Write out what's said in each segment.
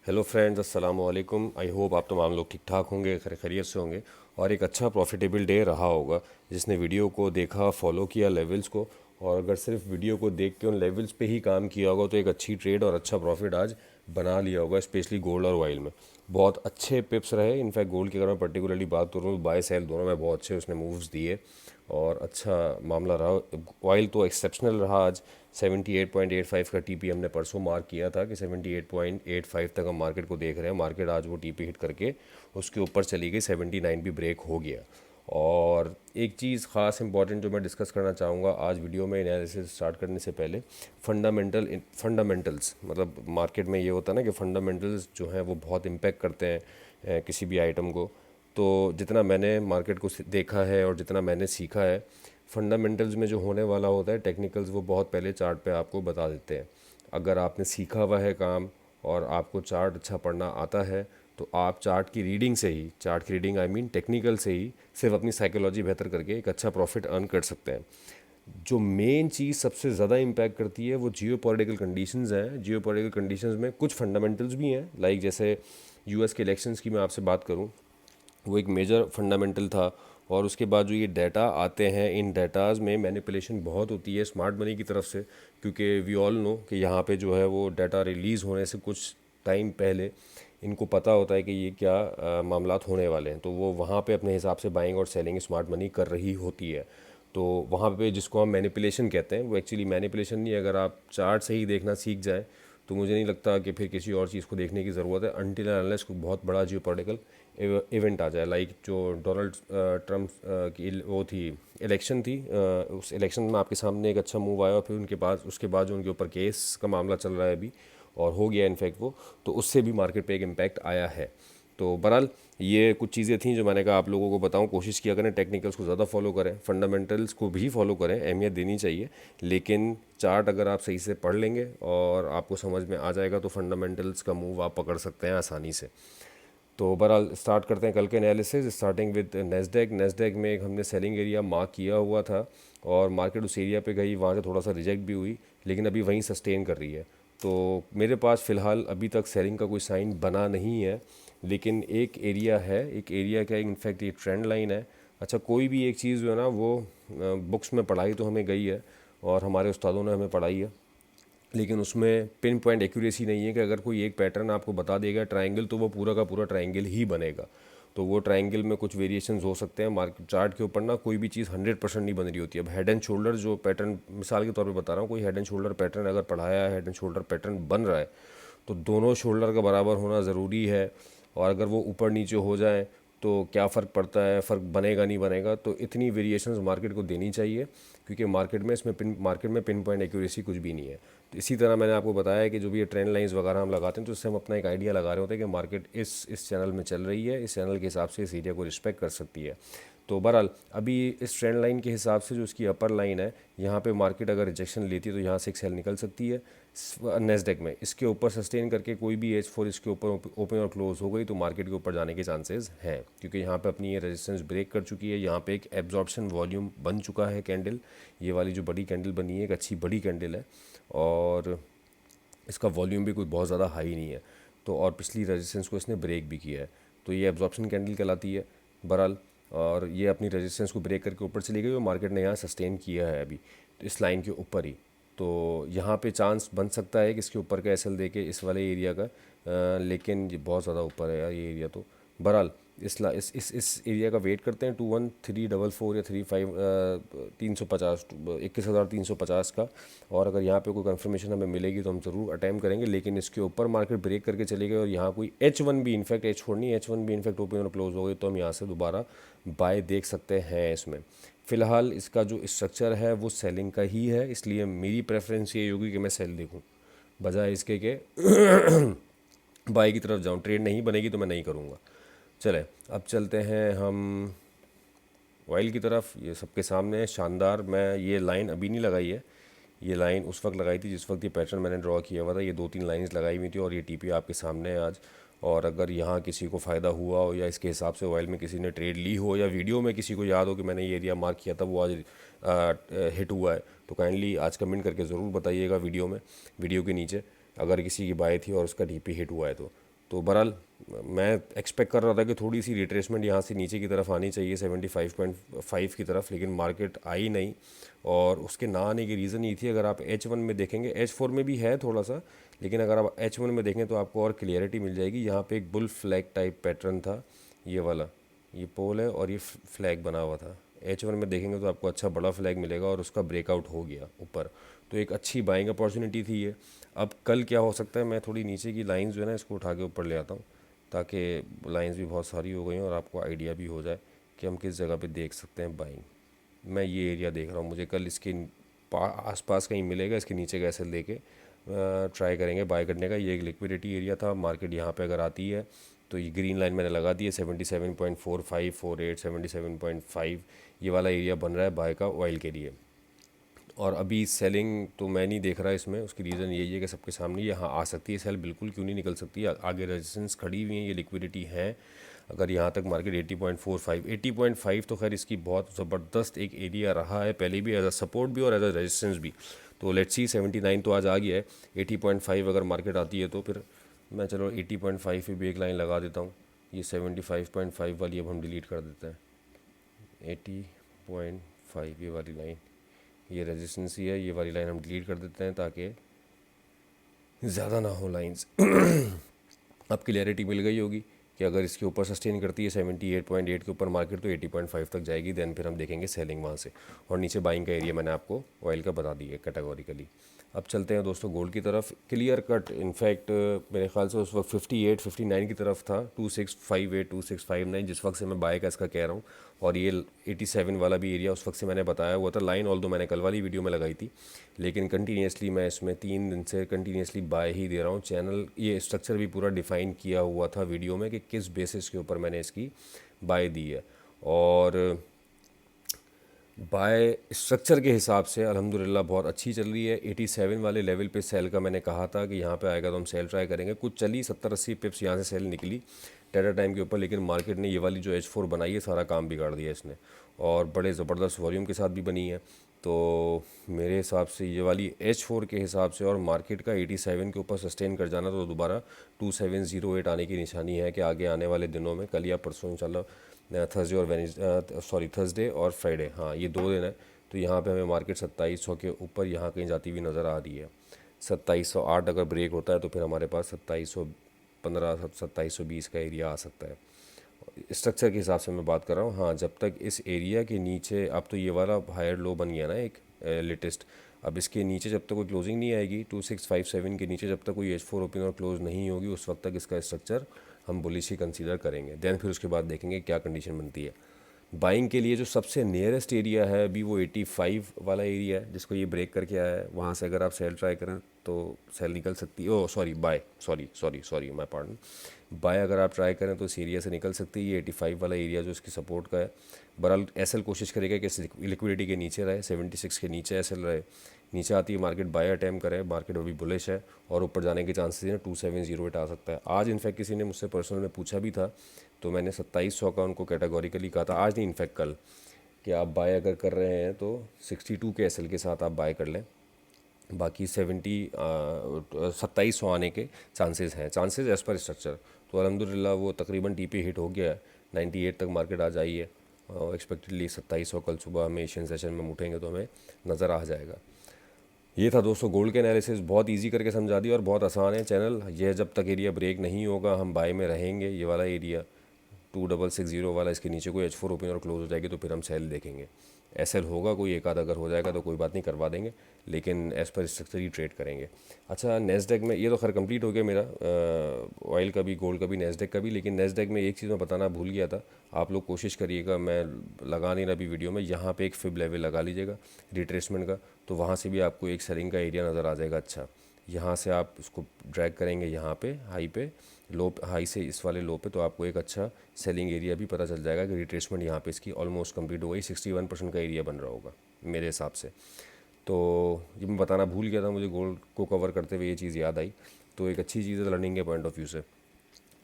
Hello friends, अस्सलाम वालेकुम। I hope आप तमाम लोग ठीक ठाक होंगे, खैरियत से होंगे और एक अच्छा प्रॉफिटेबल डे रहा होगा। जिसने वीडियो को देखा, फॉलो किया लेवल्स को, और अगर सिर्फ वीडियो को देख के उन लेवल्स पे ही काम किया होगा तो एक अच्छी ट्रेड और अच्छा प्रॉफिट आज बना लिया होगा, स्पेशली गोल्ड और ऑयल में। बहुत अच्छे पिप्स रहे। इनफैक्ट गोल्ड की अगर मैं पर्टिकुलरली बात करूँ, बाय सेल दोनों में बहुत अच्छे उसने मूव्स दिए और अच्छा मामला रहा। ऑयल तो एक्सेप्शनल रहा आज। 78.85 का टीपी हमने परसों मार्क किया था कि 78.85 तक हम मार्केट को देख रहे हैं। मार्केट आज वो टीपी हिट करके उसके ऊपर चली गई, 79 भी ब्रेक हो गया। और एक चीज़ ख़ास इंपॉर्टेंट जो मैं डिस्कस करना चाहूँगा आज वीडियो में एनालिसिस स्टार्ट करने से पहले, फंडामेंटल्स, मतलब मार्केट में ये होता है ना कि फंडामेंटल्स जो हैं वो बहुत इम्पेक्ट करते हैं किसी भी आइटम को। तो जितना मैंने मार्केट को देखा है और जितना मैंने सीखा है, फंडामेंटल्स में जो होने वाला होता है, टेक्निकल्स वो बहुत पहले चार्ट पे आपको बता देते हैं। अगर आपने सीखा हुआ है काम और आपको चार्ट अच्छा पढ़ना आता है तो आप चार्ट की रीडिंग से ही, चार्ट की रीडिंग आई मीन टेक्निकल से ही, सिर्फ अपनी साइकोलॉजी बेहतर करके एक अच्छा प्रॉफिट अर्न कर सकते हैं। जो मेन चीज़ सबसे ज़्यादा इम्पैक्ट करती है वो जियो पॉलिटिकल कंडीशंस हैं। जियो पॉलिटिकल कंडीशंस में कुछ फंडामेंटल्स भी हैं, लाइक जैसे यूएस के इलेक्शंस की मैं आपसे बात करूं, वो एक मेजर फंडामेंटल था। और उसके बाद जो ये डाटा आते हैं, इन डाटाज में मैनिपुलेशन बहुत होती है स्मार्ट मनी की तरफ से, क्योंकि वी ऑल नो कि यहाँ पे जो है वो डाटा रिलीज़ होने से कुछ टाइम पहले इनको पता होता है कि ये क्या मामलात होने वाले हैं, तो वो वहाँ पे अपने हिसाब से बाइंग और सेलिंग स्मार्ट मनी कर रही होती है। तो वहाँ पे जिसको हम मैनिपुलेशन कहते हैं वो एक्चुअली मैनिपुलेशन नहीं है। अगर आप चार्ट से ही देखना सीख जाए तो मुझे नहीं लगता कि फिर किसी और चीज़ को देखने की ज़रूरत है, अनटिल अनलेस कोई बहुत बड़ा जियोपॉलिटिकल इवेंट आ जाए। लाइक जो डोनाल्ड ट्रम्प की वो थी, इलेक्शन थी, उस इलेक्शन में आपके सामने एक अच्छा मूव आया और फिर उनके पास उसके बाद जो उनके ऊपर केस का मामला चल रहा है अभी, और हो गया इनफैक्ट वो, तो उससे भी मार्केट पे एक इम्पैक्ट आया है। तो बहरहाल ये कुछ चीज़ें थी जो मैंने कहा आप लोगों को बताऊं। कोशिश किया करें टेक्निकल्स को ज़्यादा फॉलो करें, फंडामेंटल्स को भी फॉलो करें, अहमियत देनी चाहिए। लेकिन चार्ट अगर आप सही से पढ़ लेंगे और आपको समझ में आ जाएगा तो फंडामेंटल्स का मूव आप पकड़ सकते हैं आसानी से। तो बहरहाल स्टार्ट करते हैं कल के analysis, starting with Nasdaq. Nasdaq में एक हमने सेलिंग एरिया मार्क किया हुआ था और मार्केट उस एरिया पे गई, वहाँ से थोड़ा सा रिजेक्ट भी हुई, लेकिन अभी वहीं सस्टेन कर रही है। तो मेरे पास फ़िलहाल अभी तक सेलिंग का कोई साइन बना नहीं है, लेकिन एक एरिया है, एक एरिया का इनफैक्ट ये ट्रेंड लाइन है। अच्छा, कोई भी एक चीज़ जो है ना वो बुक्स में पढ़ाई तो हमें गई है और हमारे उस्तादों ने हमें पढ़ाई है, लेकिन उसमें पिन पॉइंट एक्यूरेसी नहीं है कि अगर कोई एक पैटर्न आपको बता देगा ट्रायंगल, तो वो पूरा का पूरा ट्रायंगल ही बनेगा। तो वो ट्रायंगल में कुछ वेरिएशंस हो सकते हैं। मार्केट चार्ट के ऊपर ना कोई भी चीज़ 100% नहीं बन रही होती है। अब हेड एंड शोल्डर जो पैटर्न, मिसाल के तौर पे बता रहा हूँ, कोई हेड एंड शोल्डर पैटर्न अगर पढ़ाया है, हेड एंड शोल्डर पैटर्न बन रहा है, तो दोनों शोल्डर का बराबर होना ज़रूरी है। और अगर वो ऊपर नीचे हो जाए तो क्या फ़र्क पड़ता है, फ़र्क बनेगा नहीं बनेगा। तो इतनी वेरिएशंस मार्केट को देनी चाहिए, क्योंकि मार्केट में पिन पॉइंट एक्यूरेसी कुछ भी नहीं है। तो इसी तरह मैंने आपको बताया कि जो भी ये ट्रेंड लाइंस वगैरह हम लगाते हैं तो उससे हम अपना एक आइडिया लगा रहे होते हैं कि मार्केट इस चैनल में चल रही है, इस चैनल के हिसाब से इस एरिया को रिस्पेक्ट कर सकती है। तो बहरहाल अभी इस ट्रेंड लाइन के हिसाब से जो उसकी अपर लाइन है, यहाँ पे मार्केट अगर रिजेक्शन लेती है तो यहाँ से एक सेल निकल सकती है नेस्डेक में। इसके ऊपर सस्टेन करके कोई भी एज फोर इसके ऊपर ओपन और क्लोज हो गई तो मार्केट के ऊपर जाने के चांसेस हैं, क्योंकि यहाँ पे अपनी ये रेजिस्टेंस ब्रेक कर चुकी है। यहाँ पे एक एब्जॉर्प्शन वॉल्यूम बन चुका है कैंडल, ये वाली जो बड़ी कैंडल बनी है एक अच्छी बड़ी कैंडल है और इसका वॉल्यूम भी कोई बहुत ज़्यादा हाई नहीं है। तो और पिछली रेजिस्टेंस को इसने ब्रेक भी किया है, तो ये एब्जॉर्प्शन कैंडल कहलाती है बहरहाल। और ये अपनी रेजिस्टेंस को ब्रेक करके ऊपर चली गई और मार्केट ने यहाँ सस्टेन किया है अभी तो इस लाइन के ऊपर ही। तो यहाँ पे चांस बन सकता है कि इसके ऊपर का एसएल देके इस वाले एरिया का, लेकिन ये बहुत ज़्यादा ऊपर है यार ये एरिया। तो बहरहाल इस एरिया का वेट करते हैं 21,344 या 35, 350, 21,350 का। और अगर यहाँ पे कोई कंफर्मेशन हमें मिलेगी तो हम ज़रूर अटैम्प्ट करेंगे, लेकिन इसके ऊपर मार्केट ब्रेक करके चले गए और यहाँ कोई H1 भी, इनफैक्ट H4 नहीं, H1 भी इनफैक्ट ओपन और क्लोज हो गई तो हम यहाँ से दोबारा बाय देख सकते हैं इसमें। फ़िलहाल इसका जो स्ट्रक्चर है वो सेलिंग का ही है, इसलिए मेरी प्रेफरेंस ये होगी कि मैं सेल देखूँ बजाय इसके कि बाय की तरफ जाऊँ। ट्रेड नहीं बनेगी तो मैं नहीं करूँगा। चले अब चलते हैं हम ऑयल की तरफ। ये सबके सामने है, शानदार। मैं ये लाइन अभी नहीं लगाई है, ये लाइन उस वक्त लगाई थी जिस वक्त ये पैटर्न मैंने ड्रॉ किया हुआ था। ये 2-3 लाइंस लगाई हुई थी और ये टीपी आपके सामने है आज। और अगर यहाँ किसी को फ़ायदा हुआ हो या इसके हिसाब से ऑयल में किसी ने ट्रेड ली हो या वीडियो में किसी को याद हो कि मैंने ये एरिया मार्क किया था वो आज हिट हुआ है, तो काइंडली आज कमेंट करके ज़रूर बताइएगा वीडियो में, वीडियो के नीचे, अगर किसी की बाय थी और उसका टीपी हिट हुआ है तो बहरहाल मैं एक्सपेक्ट कर रहा था कि थोड़ी सी रिट्रेसमेंट यहाँ से नीचे की तरफ आनी चाहिए 75.5 की तरफ, लेकिन मार्केट आई नहीं। और उसके ना आने की रीज़न ये थी, अगर आप H1 में देखेंगे, H4 में भी है थोड़ा सा, लेकिन अगर आप H1 में देखें तो आपको और क्लियरिटी मिल जाएगी। यहाँ पे एक बुल फ्लैग टाइप पैटर्न था, ये वाला, ये पोल है और ये फ्लैग बना हुआ था। H1 में देखेंगे तो आपको अच्छा बड़ा फ्लैग मिलेगा और उसका ब्रेकआउट हो गया ऊपर, तो एक अच्छी बाइंग अपॉर्चुनिटी थी ये। अब कल क्या हो सकता है, मैं थोड़ी नीचे की लाइंस जो है ना इसको उठा के ऊपर ले आता हूँ, ताकि लाइंस भी बहुत सारी हो गई हैं और आपको आइडिया भी हो जाए कि हम किस जगह पे देख सकते हैं बाइंग। मैं ये एरिया देख रहा हूँ, मुझे कल इसके आसपास कहीं मिलेगा, इसके नीचे का एसएल लेके ट्राई करेंगे बाय करने का। ये एक लिक्विडिटी एरिया था, मार्केट यहाँ पे अगर आती है तो ये ग्रीन लाइन मैंने लगा दी है 77.45 48 77.5, ये वाला एरिया बन रहा है बाय का ऑयल के लिए। और अभी सेलिंग तो मैं नहीं देख रहा इसमें, उसकी रीज़न यही है कि सबके सामने यहाँ आ सकती है सेल, बिल्कुल क्यों नहीं निकल सकती है, आगे रेजिस्टेंस खड़ी हुई है, ये लिक्विडिटी है। अगर यहाँ तक मार्केट 80.45 80.5 तो खैर इसकी बहुत ज़बरदस्त एक एरिया रहा है पहले भी, एज अ सपोर्ट भी और एज अ रेजिस्टेंस भी। तो लेट्स सी 79 तो आज आ गया है, 80.5 अगर मार्केट आती है तो फिर मैं चलो 80.5 पे भी एक लाइन लगा देता हूँ। ये 75.5 वाली अब हम डिलीट कर देते हैं, 80.5 ये वाली लाइन, ये रेजिस्टेंस ही है, ये वाली लाइन हम डिलीट कर देते हैं ताकि ज़्यादा ना हो लाइंस। अब क्लियरिटी मिल गई होगी कि अगर इसके ऊपर सस्टेन करती है 78.8 के ऊपर मार्केट तो 80.5 तक जाएगी, देन फिर हम देखेंगे सेलिंग वहाँ से। और नीचे बाइंग का एरिया मैंने आपको ऑयल का बता दिया कैटेगोरिकली। अब चलते हैं दोस्तों गोल्ड की तरफ, क्लियर कट इनफैक्ट मेरे ख्याल से उस वक्त 58 59 की तरफ था, 2658 2659 जिस वक्त से मैं बाय का इसका कह रहा हूँ। और ये 87 वाला भी एरिया उस वक्त से मैंने बताया हुआ था लाइन, ऑल दो मैंने कल वाली वीडियो में लगाई थी, लेकिन कंटिन्यूसली मैं इसमें 3 दिन से कंटिन्यूसली बाय ही दे रहा हूँ। चैनल ये स्ट्रक्चर भी पूरा डिफ़ाइन किया हुआ था वीडियो में कि किस बेसिस के ऊपर मैंने इसकी बाय दी है। और बाय स्ट्रक्चर के हिसाब से अल्हम्दुलिल्लाह बहुत अच्छी चल रही है। 87 वाले लेवल पे सेल का मैंने कहा था कि यहाँ पे आएगा तो हम सेल ट्राई करेंगे, कुछ चली 70-80 पिप्स यहाँ से सेल निकली टेडर टाइम के ऊपर, लेकिन मार्केट ने ये वाली जो H4 बनाई है सारा काम बिगाड़ दिया इसने, और बड़े ज़बरदस्त वॉल्यूम के साथ भी बनी है। तो मेरे हिसाब से ये वाली H4 के हिसाब से और मार्केट का 87 के ऊपर सस्टेन कर जाना तो दोबारा 2708 आने की निशानी है कि आगे आने वाले दिनों में, कल या परसों इंशाल्लाह थर्सडे और थर्सडे और फ्राइडे, हाँ ये 2 दिन है, तो यहाँ पे हमें मार्केट 2700 के ऊपर यहाँ कहीं जाती हुई नज़र आ रही है। 2708 अगर ब्रेक होता है तो फिर हमारे पास 2715 2720 का एरिया आ सकता है। स्ट्रक्चर के हिसाब से मैं बात कर रहा हूँ, हाँ जब तक इस एरिया के नीचे, अब तो ये वाला हायर लो बन गया ना एक लेटेस्ट, अब इसके नीचे जब तक कोई क्लोजिंग नहीं आएगी 2657 के नीचे, जब तक कोई H4 ओपन और क्लोज नहीं होगी उस वक्त तक इसका स्ट्रक्चर हम बुलिश ही कंसीडर करेंगे। देन फिर उसके बाद देखेंगे क्या कंडीशन बनती है। बाइंग के लिए जो सबसे नियरेस्ट एरिया है अभी वो 85 वाला एरिया है जिसको ये ब्रेक करके आया है, वहाँ से अगर आप सेल ट्राई करें तो सेल निकल सकती है, oh sorry bye, sorry my pardon, bye अगर आप ट्राई करें तो इस एरिया से निकल सकती है। ये 85 वाला एरिया जो इसकी सपोर्ट का है, बहरहाल एसएल कोशिश करेगा कि लिक्विडिटी के नीचे रहे, 76 के नीचे एसएल रहे, नीचे आती है मार्केट बाय अटैम्प्ट करे, मार्केट अभी बुलिश है और ऊपर जाने के चांसेस हैं 2708 आ सकता है। आज इनफैक्ट किसी ने मुझसे पर्सनल में पूछा भी था तो मैंने 2700 का उनको कैटेगोरिकली कहा था, आज नहीं इनफैक्ट कल, कि आप बाय अगर कर रहे हैं तो 62 के एसएल के साथ आप बाय कर लें, बाकी 2700 आने के चांसेस हैं, चांसेस एज़ पर स्ट्रक्चर। तो अल्हम्दुलिल्लाह वो तकरीबन टीपी हिट हो गया है, 98 तक मार्केट आ जाई है और एक्सपेक्टेडली 2700 कल सुबह हमें एशियन सेशन में उठेंगे तो हमें नज़र आ जाएगा। ये था दोस्तों गोल्ड के एनालिसिस, बहुत इजी करके समझा दिया और बहुत आसान है चैनल। यह जब तक एरिया ब्रेक नहीं होगा हम बाय में रहेंगे, ये वाला एरिया 2660 वाला, इसके नीचे कोई H4 ओपन और क्लोज हो जाएगी तो फिर हम सेल देखेंगे। एसएल होगा कोई एक आध अगर हो जाएगा तो कोई बात नहीं, करवा देंगे, लेकिन एज़ पर स्ट्रक्चर ही ट्रेड करेंगे। अच्छा नेस्डेक में ये तो खैर कंप्लीट हो गया मेरा, ऑयल का भी, गोल्ड का भी, नेस्डेक का भी, लेकिन नेस्डेक में एक चीज़ मैं बताना भूल गया था, आप लोग कोशिश करिएगा, मैं लगा नहीं रहा अभी वीडियो में, यहाँ पे एक फिब लेवल लगा लीजिएगा रिट्रेसमेंट का, तो वहाँ से भी आपको एक सेलिंग का एरिया नज़र आ जाएगा। अच्छा यहाँ से आप उसको ड्रैग करेंगे यहाँ पे हाई पे, लो हाई से इस वाले लो पे, तो आपको एक अच्छा सेलिंग एरिया भी पता चल जाएगा कि रिट्रेसमेंट यहाँ पे इसकी ऑलमोस्ट कंप्लीट हो गई, 61% का एरिया बन रहा होगा मेरे हिसाब से। तो ये मैं बताना भूल गया था, मुझे गोल्ड को कवर करते हुए ये चीज़ याद आई, तो एक अच्छी चीज़ है लर्निंग के पॉइंट ऑफ व्यू से।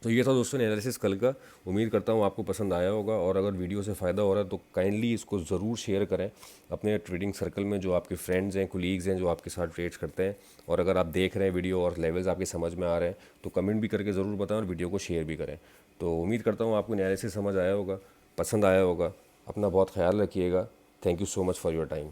तो ये था दोस्तों एनालिसिस कल का। उम्मीद करता हूँ आपको पसंद आया होगा, और अगर वीडियो से फ़ायदा हो रहा है तो काइंडली इसको ज़रूर शेयर करें अपने ट्रेडिंग सर्कल में, जो आपके फ्रेंड्स हैं, कोलीग्स हैं, जो आपके साथ ट्रेड्स करते हैं। और अगर आप देख रहे हैं वीडियो और लेवल्स आपके समझ में आ रहे हैं तो कमेंट भी करके ज़रूर बताएं और वीडियो को शेयर भी करें। तो उम्मीद करता हूँ आपको एनालिसिस समझ आया होगा, पसंद आया होगा। अपना बहुत ख्याल रखिएगा। Thank you so much for your time.